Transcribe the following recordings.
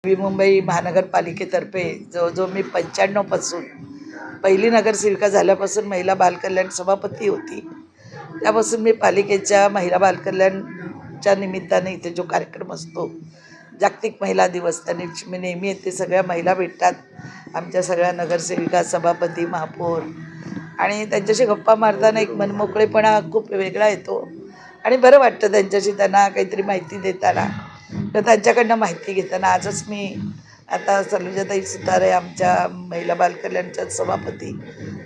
नवी मुंबई महानगरपालिकेतर्फे जवळजवळ मी 95 पासून पहिली नगरसेविका झाल्यापासून महिला बालकल्याण सभापती होती. त्यापासून मी पालिकेच्या महिला बालकल्याणच्या निमित्ताने इथे जो कार्यक्रम असतो जागतिक महिला दिवस, त्या दिवशी मी नेहमी येते. सगळ्या महिला भेटतात, आमच्या सगळ्या नगरसेविका, सभापती, महापौर, आणि त्यांच्याशी गप्पा मारताना एक मनमोकळेपणा खूप वेगळा येतो आणि बरं वाटतं त्यांच्याशी, त्यांना काहीतरी माहिती देताना, तर त्यांच्याकडनं माहिती घेताना. आजच मी आता सलुजाताई सुतारे आमच्या महिला बालकल्याणच्या सभापती,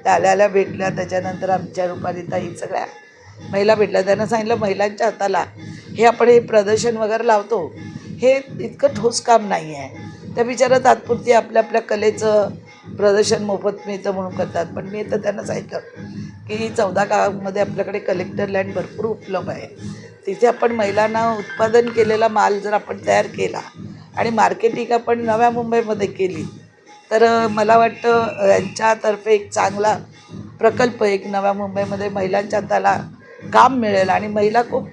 त्या आल्या भेटल्या. त्याच्यानंतर आमच्या रुपालीताई, सगळ्या महिला भेटल्या. त्यांना सांगितलं महिलांच्या हाताला हे आपण हे प्रदर्शन वगैरे लावतो, हे इतकं ठोस काम नाही आहे. त्या बिचारा तात्पुरती आपल्या आपल्या कलेचं प्रदर्शन मोफत मिळतं म्हणून करतात. पण मी तर त्यांना सांगितलं की 14 गावामध्ये आपल्याकडे कलेक्टर लँड भरपूर उपलब्ध आहे. तिथे आपण महिलांना उत्पादन केलेला माल जर आपण तयार केला आणि मार्केटिंग आपण नव्या मुंबईमध्ये केली, तर मला वाटतं यांच्यातर्फे एक चांगला प्रकल्प, एक नव्या मुंबईमध्ये महिलांच्या हाताला काम मिळेल आणि महिला खूप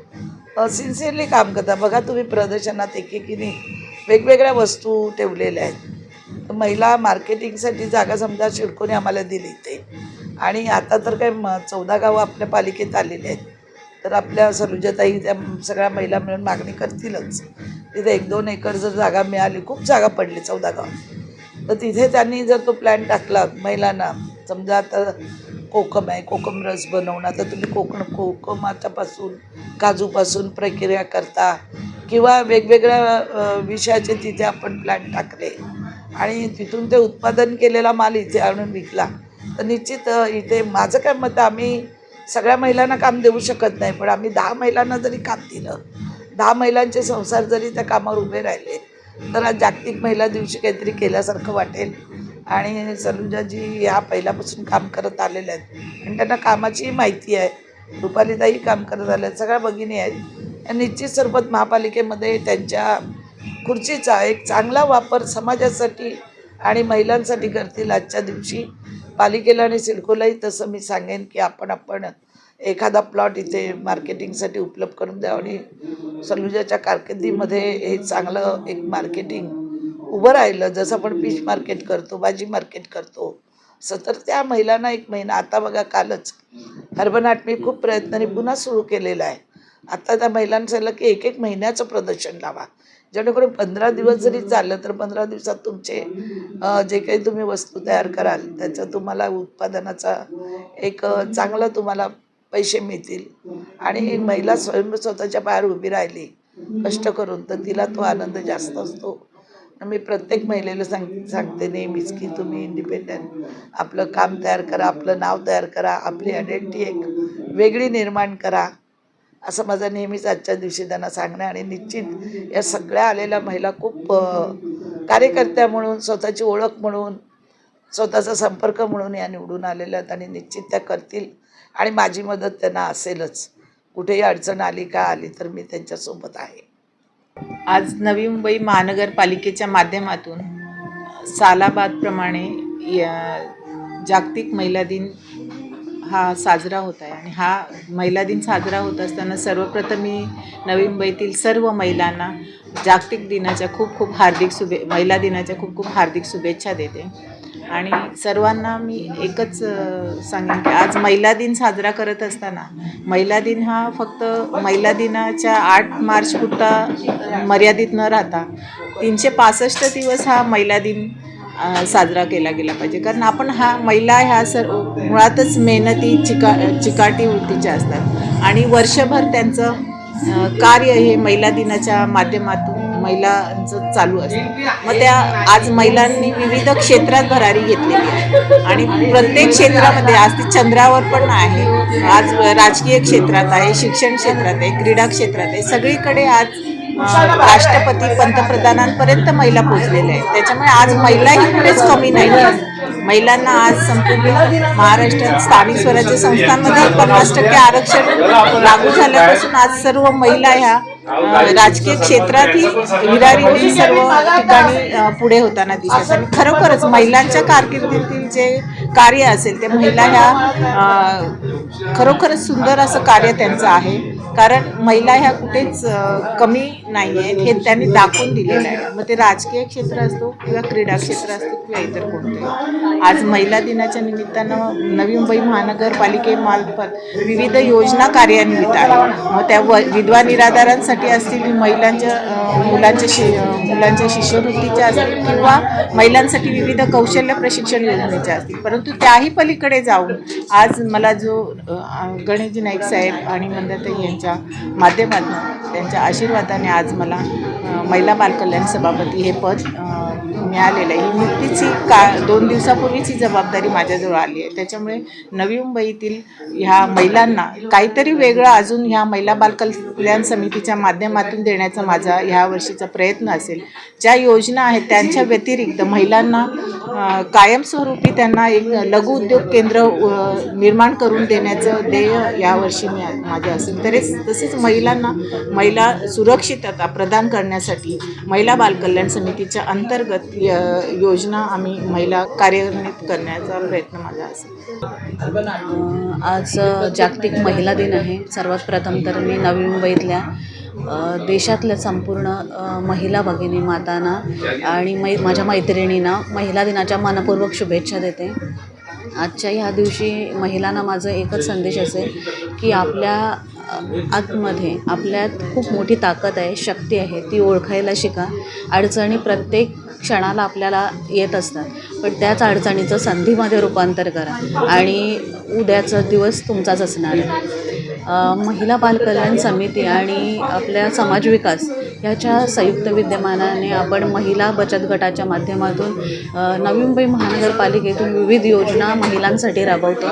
सिन्सिअरली काम करतात. बघा तुम्ही प्रदर्शनात एकेकीने वेगवेगळ्या वस्तू ठेवलेल्या आहेत. महिला मार्केटिंगसाठी जागा समजा शिडकोने आम्हाला दिली ते, आणि आता तर काय 14 गावं आपल्या पालिकेत आलेली आहेत. तर आपल्या सलुजाताई त्या सगळ्या महिला मिळून मागणी करतीलच. तिथे 1-2 एकर जर जागा मिळाली, खूप जागा पडली 14 गाव, तर तिथे त्यांनी जर तो प्लॅन टाकला महिलांना, समजा आता कोकम आहे, कोकम रस बनवणं, तर तुम्ही कोकमाच्यापासून, काजूपासून प्रक्रिया करता किंवा वेगवेगळ्या विषयाचे तिथे आपण प्लॅन टाकले आणि तिथून ते उत्पादन केलेला माल इथे आणून विकला, तर निश्चित इथे माझं काय मत, आम्ही सगळ्या महिलांना काम देऊ शकत नाही, पण आम्ही 10 महिलांना जरी काम दिलं, 10 महिलांचे संसार जरी त्या कामावर उभे राहिले, तर आज जागतिक महिला दिवशी काहीतरी केल्यासारखं वाटेल. आणि सलुजाजी ह्या पहिल्यापासून काम करत आलेल्या आहेत आणि त्यांना कामाचीही माहिती आहे. रुपालीताई काम करत आल्या आहेत, सगळ्या भगिनी आहेत. निश्चित सरबत महापालिकेमध्ये त्यांच्या खुर्चीचा एक चांगला वापर समाजासाठी आणि महिलांसाठी करतील. आजच्या दिवशी पालिकेला आणि सिडकोलाही तसं मी सांगेन की आपण एखादा प्लॉट इथे मार्केटिंगसाठी उपलब्ध करून द्यावं आणि सलुजाच्या कारकिर्दीमध्ये हे चांगलं एक मार्केटिंग उभं राहिलं. जसं आपण फिश मार्केट करतो, भाजी मार्केट करतो, असं तर त्या महिलांना एक महिना, आता बघा कालच हर्बनाट मी खूप प्रयत्नाने पुन्हा सुरू केलेला आहे. आता त्या महिलांना सांगितलं की 1-1 महिन्याचं प्रदर्शन लावा, जेणेकरून 15 दिवस जरी चाललं तर 15 दिवसात तुमचे जे काही तुम्ही वस्तू तयार कराल त्याचं तुम्हाला उत्पादनाचा एक चांगला तुम्हाला पैसे मिळतील. आणि महिला स्वतःच्या पायावर उभी राहिली कष्ट करून, तर तिला तो आनंद जास्त असतो. मी प्रत्येक महिलेला सांगते नेहमीच की तुम्ही इंडिपेंडंट आपलं काम तयार करा, आपलं नाव तयार करा, आपली आयडेंटिटी एक वेगळी निर्माण करा, असं माझं नेहमीच आजच्या दिवशी त्यांना सांगणं. आणि निश्चित या सगळ्या आलेल्या महिला खूप कार्यकर्त्या म्हणून, स्वतःची ओळख म्हणून, स्वतःचा संपर्क म्हणून या निवडून आलेल्या आहेत आणि निश्चित त्या करतील आणि माझी मदत त्यांना असेलच. कुठेही अडचण आली का आली तर मी त्यांच्यासोबत आहे. आज नवी मुंबई महानगरपालिकेच्या माध्यमातून सालाबादप्रमाणे जागतिक महिला दिन हा साजरा होत आहे. आणि हा महिला दिन साजरा होत असताना सर्वप्रथम मी नवी मुंबईतील सर्व महिलांना जागतिक दिनाच्या महिला दिनाच्या खूप हार्दिक शुभेच्छा देते. आणि सर्वांना मी एकच सांगेन की आज महिला दिन साजरा करत असताना, महिला दिन हा फक्त महिला दिनाच्या 8 मार्च पुरता मर्यादित न राहता 365 दिवस हा महिला दिन साजरा केला गेला पाहिजे. कारण आपण महिला ह्या सर्व मुळातच मेहनती, चिकाटी वृत्तीच्या असतात आणि वर्षभर त्यांचं कार्य हे महिला दिनाच्या माध्यमातून महिलांचं चालू असतं. मग त्या आज महिलांनी विविध क्षेत्रात भरारी घेतलेली आहे आणि प्रत्येक क्षेत्रामध्ये, आज ती चंद्रावर पण आहे, आज राजकीय क्षेत्रात आहे, शिक्षण क्षेत्रात आहे, क्रीडा क्षेत्रात आहे, सगळीकडे आज राष्ट्रपती, पंतप्रधानांपर्यंत महिला पोहोचलेल्या आहेत. त्याच्यामुळे आज महिलाही कुठेच कमी नाही. महिलांना आज संपूर्ण महाराष्ट्रात स्थानिक स्वराज्य संस्थांमध्ये 50% आरक्षण लागू झाल्यापासून आज सर्व महिला ह्या राजकीय क्षेत्रातही विरारीने सर्व ठिकाणी पुढे होताना दिसतात. आणि खरोखरच महिलांच्या कारकिर्दीतील जे कार्य असेल ते महिला ह्या खरोखरच सुंदर असं कार्य त्यांचं आहे. कारण महिला ह्या कुठेच कमी नाही आहेत हे त्यांनी दाखवून दिलेलं आहे. मग ते राजकीय क्षेत्र असतो किंवा क्रीडा क्षेत्र असतो किंवा इतर कोणते. आज महिला दिनाच्या निमित्तानं नवी मुंबई महानगरपालिकेमार्फत विविध योजना कार्यान्वित आहेत. मग त्या विधवा निराधारांसाठी असतील, मुलांच्या शिष्यवृत्तीच्या असतील किंवा महिलांसाठी विविध कौशल्य प्रशिक्षण योजनेच्या असतील. परंतु त्याही पलीकडे जाऊन आज मला जो गणेशजी नाईक साहेब आणि मंदाताई यांच्या माध्यमातून त्यांच्या आशीर्वादाने आज मला महिला बालकल्याण सभापती हे पद मिळालेलं आहे. ही नुकतीच 2 दिवसापूर्वीच ही जबाबदारी माझ्याजवळ आली आहे. त्याच्यामुळे नवी मुंबईतील ह्या महिलांना काहीतरी वेगळं अजून ह्या महिला बालकल्याण समितीच्या माध्यमातून देण्याचा माझा ह्या वर्षीचा प्रयत्न असेल. ज्या योजना आहेत त्यांच्या व्यतिरिक्त महिलांना कायमस्वरूपी त्यांना एक लघु उद्योग केंद्र निर्माण करून देण्याचं ध्येय यावर्षी माझे असेल. तसेच महिला सुरक्षितता प्रदान करण्यासाठी महिला बालकल्याण समितीच्या अंतर्गत योजना आम्ही महिला कार्यान्वित करण्याचा प्रयत्न माझा असेल. आज जागतिक महिला दिन आहे. सर्वात प्रथम तर मी नवी मुंबईतल्या देशातल्या संपूर्ण महिला भगिनी मातांना आणि माझ्या मैत्रिणींना महिला दिनाच्या मनपूर्वक शुभेच्छा देते. आजच्या ह्या दिवशी महिलांना माझं एकच संदेश असेल की आपल्या आतमध्ये आपल्यात खूप मोठी ताकद आहे, शक्ती आहे, ती ओळखायला शिका. अडचणी प्रत्येक क्षणाला आपल्याला येत असतात, पण त्याच अडचणीचं संधीमध्ये रूपांतर करा आणि उद्याचा दिवस तुमचाच असणार आहे. महिला बालकल्याण समिती आणि आपल्या समाज विकास ह्याच्या संयुक्त विद्यमानाने आपण महिला बचत गटाच्या माध्यमातून नवी मुंबई महानगरपालिकेतून विविध योजना महिलांसाठी राबवतो.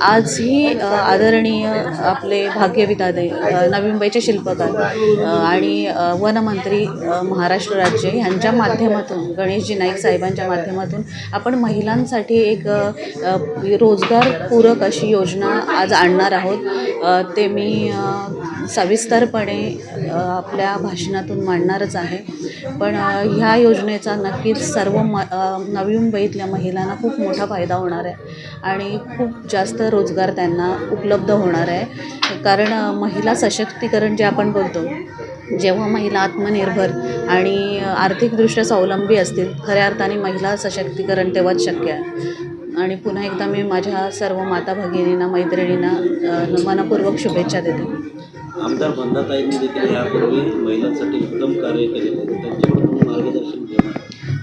आज ही आदरणीय आपले भाग्यविधाते नवी मुंबईचे शिल्पकार आणि वनमंत्री महाराष्ट्र राज्य ह्यांच्या माध्यमातून गणेशजी नाईक साहेबांच्या माध्यमातून आपण महिलांसाठी एक रोजगारपूरक अशी योजना आज आणणार आहोत. ते मी सविस्तरपणे आपल्या भाषणातून मांडणारच आहे. पण ह्या योजनेचा नक्कीच सर्व नवी मुंबईतल्या महिलांना खूप मोठा फायदा होणार आहे आणि खूप जास्त रोजगार त्यांना उपलब्ध होणार आहे. कारण महिला सशक्तीकरण जे आपण बोलतो, जेव्हा महिला आत्मनिर्भर आणि आर्थिकदृष्ट्या स्वावलंबी असतील, खऱ्या अर्थाने महिला सशक्तीकरण तेव्हाच शक्य आहे. आणि पुन्हा एकदा मी माझ्या सर्व माता भगिनींना, मैत्रिणींना मनपूर्वक शुभेच्छा देते. आमदार मंदाताईंनी देखील यापूर्वी महिलांसाठी उत्तम कार्य केले, त्यांच्याकडून मार्गदर्शन घेणार.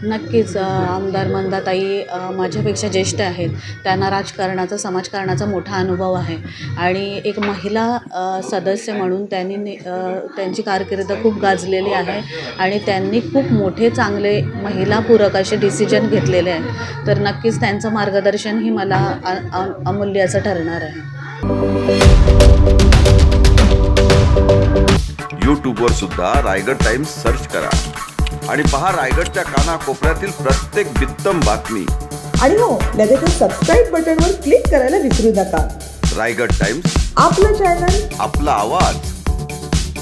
नक्कीच आमदार मंदाताई माझ्यापेक्षा ज्येष्ठ आहेत. त्यांना राजकारणाचा, समाजकारणाचा मोठा अनुभव आहे आणि एक महिला सदस्य म्हणून त्यांची कारकीर्द खूप गाजलेली आहे आणि त्यांनी खूप मोठे चांगले महिलापूरक असे डिसिजन घेतलेले आहेत. तर नक्कीच त्यांचं मार्गदर्शनही मला अमूल्य असं ठरणार आहे. यूट्यूबवर सुद्धा रायगड टाइम्स सर्च करा आणि पहा रायगडच्या कानाकोपऱ्यातील प्रत्येक बित्तम बातमी. आणि हो, लगेचच सबस्क्राईब बटनवर क्लिक करायला विसरू नका. रायगड टाइम्स, आपलं चॅनल, आपला आवाज.